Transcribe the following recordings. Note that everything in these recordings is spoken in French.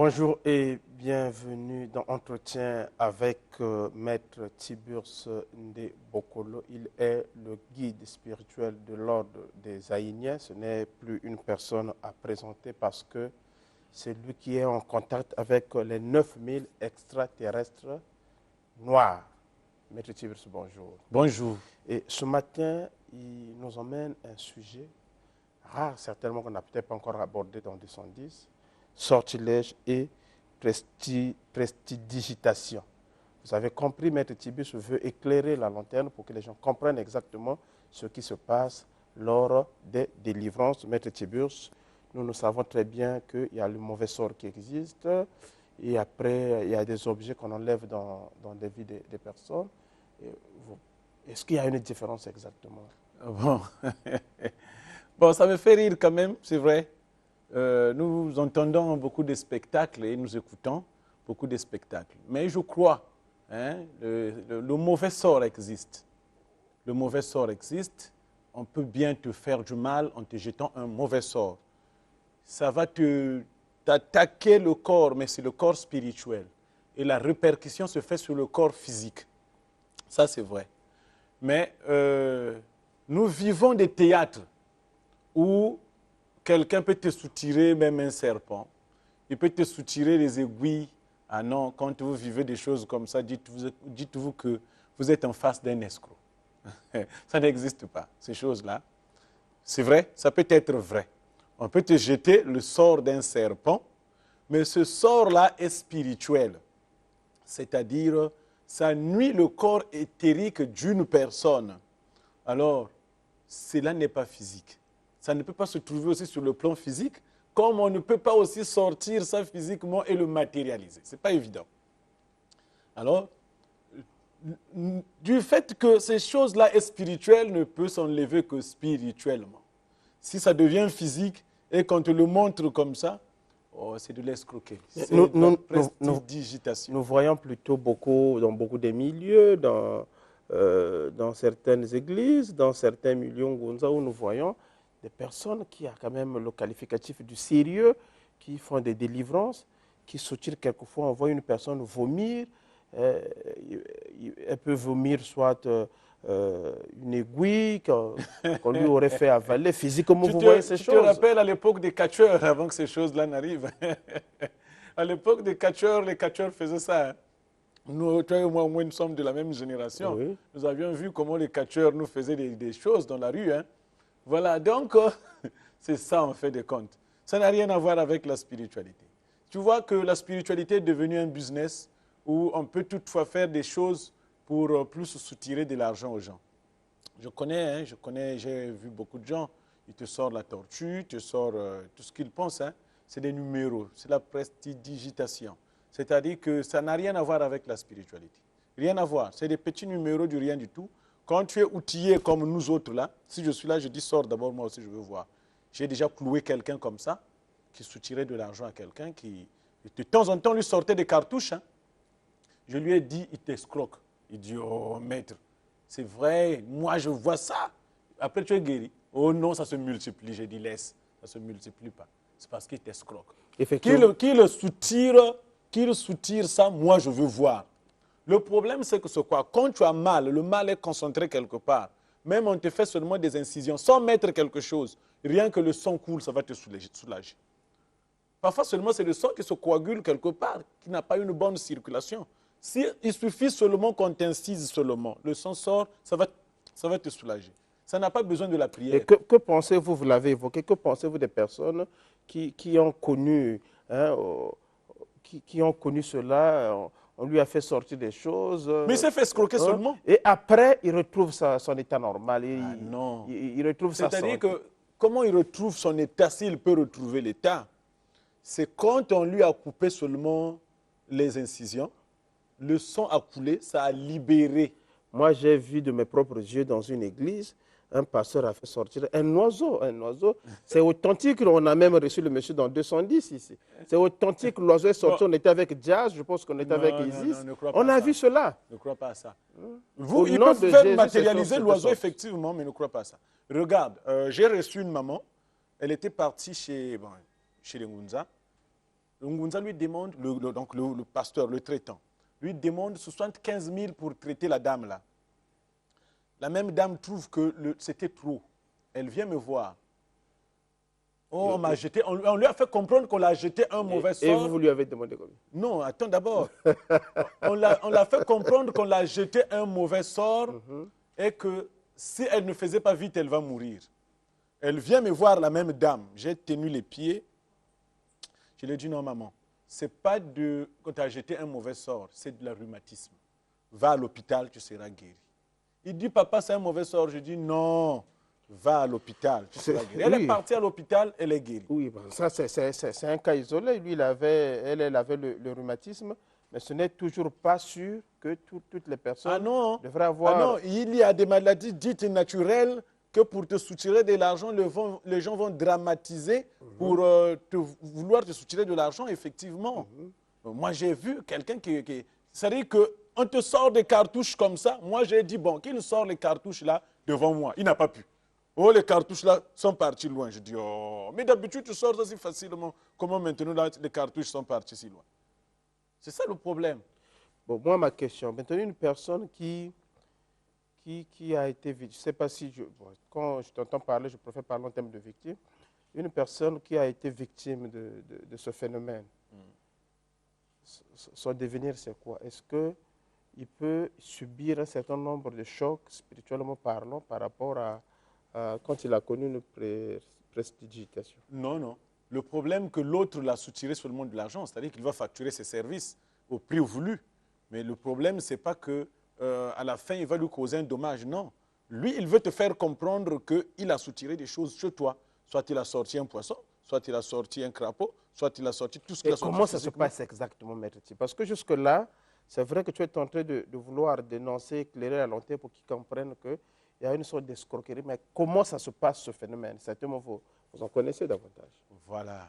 Bonjour et bienvenue dans Entretien avec Maître Tiburce Ndé Bokolo. Il est le guide spirituel de l'ordre des Aïniens. Ce n'est plus une personne à présenter parce que c'est lui qui est en contact avec les 9000 extraterrestres noirs. Maître Tiburce, bonjour. Bonjour. Et ce matin, il nous emmène un sujet rare, certainement qu'on n'a peut-être pas encore abordé dans 210. Sortilège et prestidigitation. Vous avez compris, Maître Tiburce veut éclairer la lanterne pour que les gens comprennent exactement ce qui se passe lors des délivrances. Maître Tiburce, nous savons très bien qu'il y a le mauvais sort qui existe et après, il y a des objets qu'on enlève dans des vies des personnes. Est-ce qu'il y a une différence exactement? Bon. Bon, ça me fait rire quand même, c'est vrai. Nous entendons beaucoup de spectacles et nous écoutons beaucoup de spectacles. Mais je crois, le mauvais sort existe. Le mauvais sort existe. On peut bien te faire du mal en te jetant un mauvais sort. Ça va t'attaquer le corps, mais c'est le corps spirituel. Et la répercussion se fait sur le corps physique. Ça, c'est vrai. Mais nous vivons des théâtres où quelqu'un peut te soutirer même un serpent. Il peut te soutirer les aiguilles. Ah non, quand vous vivez des choses comme ça, dites-vous que vous êtes en face d'un escroc. Ça n'existe pas, ces choses-là. C'est vrai, ça peut être vrai. On peut te jeter le sort d'un serpent, mais ce sort-là est spirituel. C'est-à-dire, ça nuit le corps éthérique d'une personne. Alors, cela n'est pas physique. Ça ne peut pas se trouver aussi sur le plan physique, comme on ne peut pas aussi sortir ça physiquement et le matérialiser. Ce n'est pas évident. Alors, du fait que ces choses-là sont spirituelles, ne peut s'enlever que spirituellement. Si ça devient physique et qu'on te le montre comme ça, oh, c'est de l'escroquer. C'est de la prestidigitation. Nous voyons plutôt beaucoup, dans beaucoup de milieux, dans certaines églises, dans certains milieux Ngonza, où nous voyons des personnes qui ont quand même le qualificatif du sérieux, qui font des délivrances, qui soutirent quelquefois. On voit une personne vomir, elle peut vomir soit une aiguille qu'on lui aurait fait avaler. Physiquement, vous voyez ces choses. Tu te rappelles à l'époque des catcheurs, avant que ces choses-là n'arrivent. À l'époque des catcheurs, les catcheurs faisaient ça. Hein. Nous, toi et moi, au moins, nous sommes de la même génération. Oui. Nous avions vu comment les catcheurs nous faisaient des choses dans la rue. Hein. Voilà, donc, c'est ça en fait de compte. Ça n'a rien à voir avec la spiritualité. Tu vois que la spiritualité est devenue un business où on peut toutefois faire des choses pour plus soutirer de l'argent aux gens. Je connais, j'ai vu beaucoup de gens, ils te sortent la tortue, ils te sortent tout ce qu'ils pensent. Hein. C'est des numéros, c'est la prestidigitation. C'est-à-dire que ça n'a rien à voir avec la spiritualité. Rien à voir, c'est des petits numéros du rien du tout. Quand tu es outillé comme nous autres là, si je suis là, je dis sors d'abord, moi aussi je veux voir. J'ai déjà cloué quelqu'un comme ça, qui soutirait de l'argent à quelqu'un, qui de temps en temps lui sortait des cartouches. Hein. Je lui ai dit, il t'escroque. Il dit, oh maître, c'est vrai, moi je vois ça. Après tu es guéri. Oh non, ça se multiplie. J'ai dit, laisse, ça ne se multiplie pas. C'est parce qu'il t'escroque. Qu'il soutire ça, moi je veux voir. Le problème, c'est que c'est quoi? Quand tu as mal, le mal est concentré quelque part. Même on te fait seulement des incisions, sans mettre quelque chose. Rien que le sang coule, ça va te soulager. Parfois seulement, c'est le sang qui se coagule quelque part, qui n'a pas une bonne circulation. Il suffit seulement qu'on t'incise seulement. Le sang sort, ça va te soulager. Ça n'a pas besoin de la prière. Et que pensez-vous, vous l'avez évoqué, que pensez-vous des personnes qui ont connu, hein, qui ont connu cela? On lui a fait sortir des choses. Mais il s'est fait escroquer seulement. Et après, il retrouve son état normal. Non. Il retrouve sa santé. C'est-à-dire que, comment il retrouve son état, s'il peut retrouver l'état? C'est quand on lui a coupé seulement les incisions, le sang a coulé, ça a libéré. Moi, j'ai vu de mes propres yeux dans une église, un pasteur a fait sortir un oiseau. C'est authentique, on a même reçu le monsieur dans 210 ici. C'est authentique, l'oiseau est sorti, on était avec Jazz, je pense qu'on était avec Isis. On a vu cela. Ne crois pas à ça. Ils peuvent faire matérialiser l'oiseau, effectivement, mais ne crois pas à ça. Regarde, j'ai reçu une maman, elle était partie chez les Ngunza. Ngunza lui demande, donc le pasteur, le traitant, lui demande 75 000 pour traiter la dame là. La même dame trouve que c'était trop. Elle vient me voir. Oh, on lui a fait comprendre qu'on l'a jeté un mauvais sort. Et vous lui avez demandé combien? Non, attends d'abord. On l'a fait comprendre qu'on l'a jeté un mauvais sort et que si elle ne faisait pas vite, elle va mourir. Elle vient me voir, la même dame. J'ai tenu les pieds. Je lui ai dit, non, maman, ce n'est pas qu'on t'a jeté un mauvais sort, c'est de la rhumatisme. Va à l'hôpital, tu seras guéri. Il dit, papa, c'est un mauvais sort. Je dis, non, va à l'hôpital, tu seras guéri. Elle est partie à l'hôpital, elle est guérie. Oui, bon, ça c'est un cas isolé. Lui, elle avait le rhumatisme, mais ce n'est toujours pas sûr que toutes les personnes devraient avoir... Ah non, il y a des maladies dites naturelles que pour te soutirer de l'argent, les gens vont dramatiser pour vouloir te soutirer de l'argent, effectivement. Moi, j'ai vu quelqu'un qui c'est-à-dire qu'on te sort des cartouches comme ça. Moi, j'ai dit, bon, qu'il sort les cartouches là devant moi. Il n'a pas pu. Oh, les cartouches là sont parties loin. Je dis, oh, mais d'habitude, tu sors ça si facilement. Comment maintenant là, les cartouches sont parties si loin? C'est ça le problème. Bon, moi, ma question, maintenant, une personne qui a été victime, je ne sais pas si, quand je t'entends parler, je préfère parler en termes de victime, une personne qui a été victime de ce phénomène, son devenir, c'est quoi? Est-ce qu'il peut subir un certain nombre de chocs, spirituellement parlant, par rapport à quand il a connu une prestidigitation? Non, non. Le problème que l'autre l'a soutiré seulement de l'argent, c'est-à-dire qu'il va facturer ses services au prix voulu. Mais le problème, ce n'est pas que à la fin, il va lui causer un dommage. Non. Lui, il veut te faire comprendre qu'il a soutiré des choses chez toi. Soit il a sorti un poisson, soit il a sorti un crapaud, soit il a sorti tout ce qu'il a sorti. Comment ça se passe exactement, Maître Ti? Parce que jusque-là, c'est vrai que tu es en train de vouloir dénoncer, éclairer la lanterne pour qu'ils comprennent qu'il y a une sorte d'escroquerie. Mais comment ça se passe, ce phénomène? Certainement, vous en connaissez davantage. Voilà.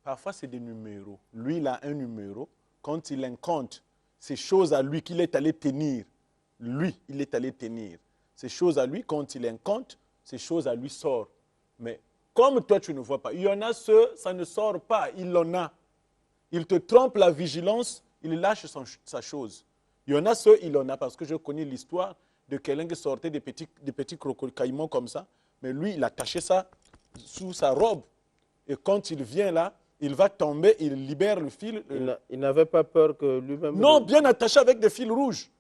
Parfois, c'est des numéros. Lui, il a un numéro. Quand il incompte ces choses à lui qu'il est allé tenir, lui, il est allé tenir. Ces choses à lui, quand il incompte, ces choses à lui sortent. Mais comme toi, tu ne vois pas, il y en a ceux, ça ne sort pas, il en a. Il te trompe la vigilance, il lâche sa chose. Il y en a ceux, il en a, parce que je connais l'histoire de quelqu'un qui sortait des petits caïmans comme ça, mais lui, il a taché ça sous sa robe. Et quand il vient là, il va tomber, il libère le fil. Il n'avait pas peur que lui-même... Non, bien attaché avec des fils rouges.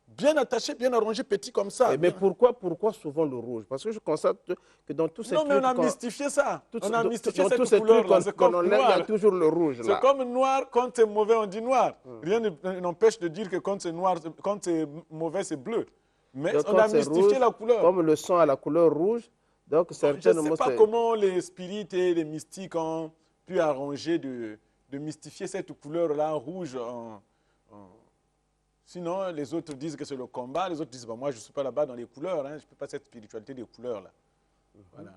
Bien attaché, bien arrangé, petit comme ça. Mais pourquoi souvent le rouge? Parce que je constate que dans tous ces trucs... Non, mais on a mystifié ça. On a mystifié cette couleur-là. C'est comme noir. Il y a toujours le rouge, là. C'est comme noir, quand c'est mauvais, on dit noir. Rien n'empêche de dire que quand c'est noir, quand c'est mauvais, c'est bleu. Mais on a mystifié rouge, la couleur. Comme le sang a la couleur rouge, donc certainement... Je ne sais pas comment les spirites et les mystiques ont pu arranger de mystifier cette couleur-là rouge. Sinon, les autres disent que c'est le combat. Les autres disent, bah, moi, je ne suis pas là-bas dans les couleurs. Hein, je ne peux pas cette spiritualité des couleurs-là. Voilà.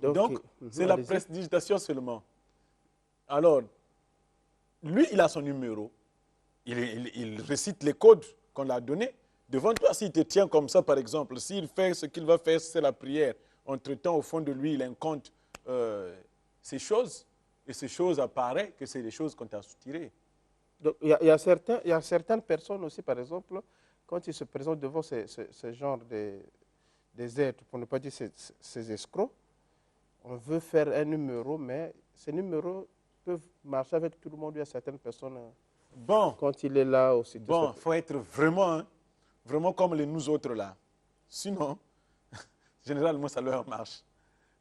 Donc c'est la prestidigitation seulement. Alors, lui, il a son numéro. Il récite les codes qu'on l'a donnés. Devant toi, s'il te tient comme ça, par exemple, s'il fait ce qu'il va faire, c'est la prière. Entre-temps, au fond de lui, il incompte ces choses. Et ces choses apparaissent que c'est des choses qu'on t'a soutirées. Donc, il y a certaines personnes aussi, par exemple, quand ils se présentent devant ce genre des êtres, pour ne pas dire ces escrocs, on veut faire un numéro, mais ces numéros peuvent marcher avec tout le monde. Il y a certaines personnes, quand il est là aussi. Bon, il faut être vraiment, vraiment comme nous autres là. Sinon, généralement, ça leur marche.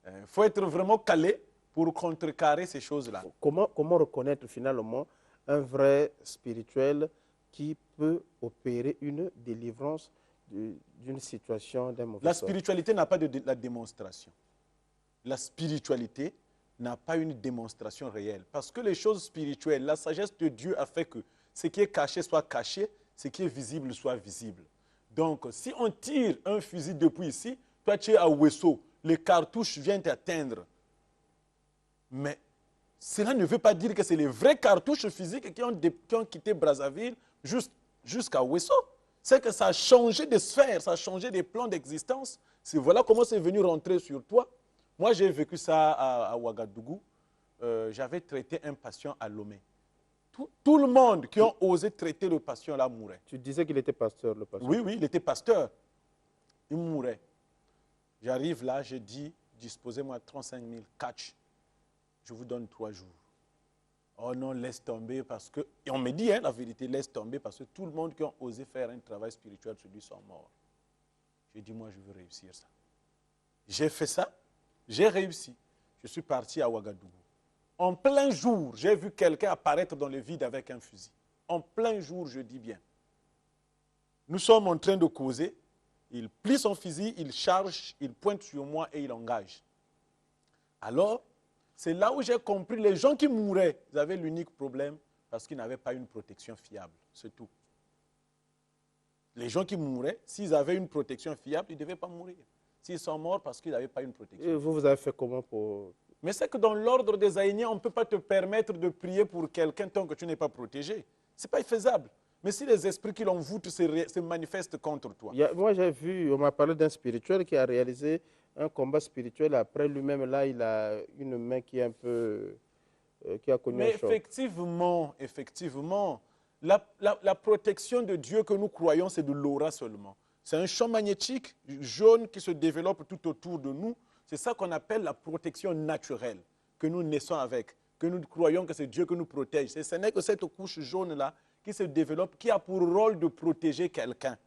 Il faut être vraiment calé pour contrecarrer ces choses-là. Comment reconnaître finalement un vrai spirituel qui peut opérer une délivrance d'une situation, d'un mauvais sort? La spiritualité n'a pas de la démonstration. La spiritualité n'a pas une démonstration réelle. Parce que les choses spirituelles, la sagesse de Dieu a fait que ce qui est caché soit caché, ce qui est visible soit visible. Donc, si on tire un fusil depuis ici, toi tu es à Ouesso, les cartouches viennent t'atteindre. Mais cela ne veut pas dire que c'est les vraies cartouches physiques qui ont quitté Brazzaville jusqu'à Ouesso. C'est que ça a changé de sphère, ça a changé des plans d'existence. Voilà comment c'est venu rentrer sur toi. Moi, j'ai vécu ça à Ouagadougou. j'avais traité un patient à Lomé. Tout le monde qui a osé traiter le patient là mourait. Tu disais qu'il était pasteur, le pasteur. Oui, oui, il était pasteur. Il mourait. J'arrive là, je dis, disposez-moi 35 000 catch. Je vous donne 3 jours. Oh non, laisse tomber parce que... Et on me dit, hein, la vérité, laisse tomber parce que tout le monde qui a osé faire un travail spirituel sur lui sont morts. J'ai dit, moi, je veux réussir ça. J'ai fait ça, j'ai réussi. Je suis parti à Ouagadougou. En plein jour, j'ai vu quelqu'un apparaître dans le vide avec un fusil. En plein jour, je dis bien. Nous sommes en train de causer. Il plie son fusil, il charge, il pointe sur moi et il engage. Alors, c'est là où j'ai compris, les gens qui mouraient, ils avaient l'unique problème parce qu'ils n'avaient pas une protection fiable. C'est tout. Les gens qui mouraient, s'ils avaient une protection fiable, ils ne devaient pas mourir. S'ils sont morts parce qu'ils n'avaient pas une protection. Et vous avez fait comment pour... Mais c'est que dans l'ordre des Aïniens, on ne peut pas te permettre de prier pour quelqu'un tant que tu n'es pas protégé. Ce n'est pas faisable. Mais si les esprits qui l'envoûtent se manifestent contre toi. Moi, j'ai vu, on m'a parlé d'un spirituel qui a réalisé un combat spirituel. Après lui-même, là, il a une main qui est un peu... qui a connu un choc. Effectivement, la protection de Dieu que nous croyons, c'est de l'aura seulement. C'est un champ magnétique jaune qui se développe tout autour de nous. C'est ça qu'on appelle la protection naturelle, que nous naissons avec, que nous croyons que c'est Dieu qui nous protège. Ce n'est que cette couche jaune-là qui se développe, qui a pour rôle de protéger quelqu'un.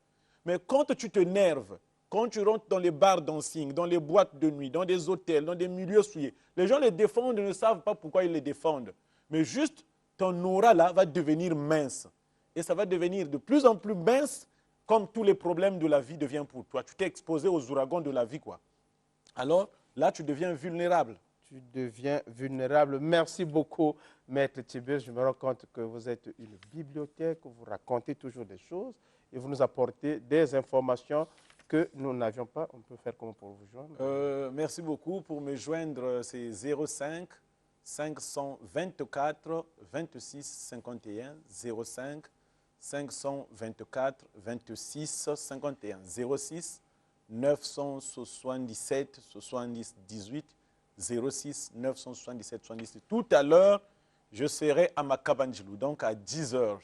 Mais quand tu te nerves, quand tu rentres dans les bars dancing, dans les boîtes de nuit, dans des hôtels, dans des milieux souillés, les gens les défendent, ne savent pas pourquoi ils les défendent. Mais juste, ton aura là va devenir mince. Et ça va devenir de plus en plus mince, comme tous les problèmes de la vie deviennent pour toi. Tu t'es exposé aux ouragans de la vie, quoi. Alors, là, tu deviens vulnérable. Tu deviens vulnérable. Merci beaucoup, Maître Tiburce. Je me rends compte que vous êtes une bibliothèque, vous racontez toujours des choses et vous nous apportez des informations que nous n'avions pas. On peut faire comment pour vous joindre? Merci beaucoup. Pour me joindre, c'est 05 524 26 51 05 524 26 51 06 977 70 18 06 977 70. Tout à l'heure, je serai à Makabandjilou, donc à 10h.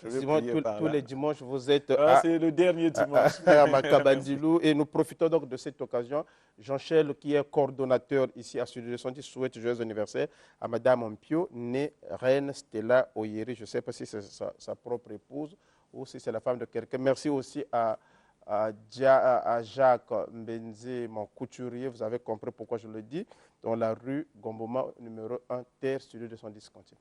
Tous les dimanches, vous êtes c'est le dernier dimanche. à Makabandjilou. Et nous profitons donc de cette occasion. Jean-Chel, qui est coordonnateur ici à Studio 210, souhaite joyeux anniversaire à Madame Ampio, née Reine Stella Oyeri. Je ne sais pas si c'est sa propre épouse ou si c'est la femme de quelqu'un. Merci aussi à Jacques Mbenze, mon couturier, vous avez compris pourquoi je le dis, dans la rue Gomboma, numéro 1, Terre, Studio 210 continue.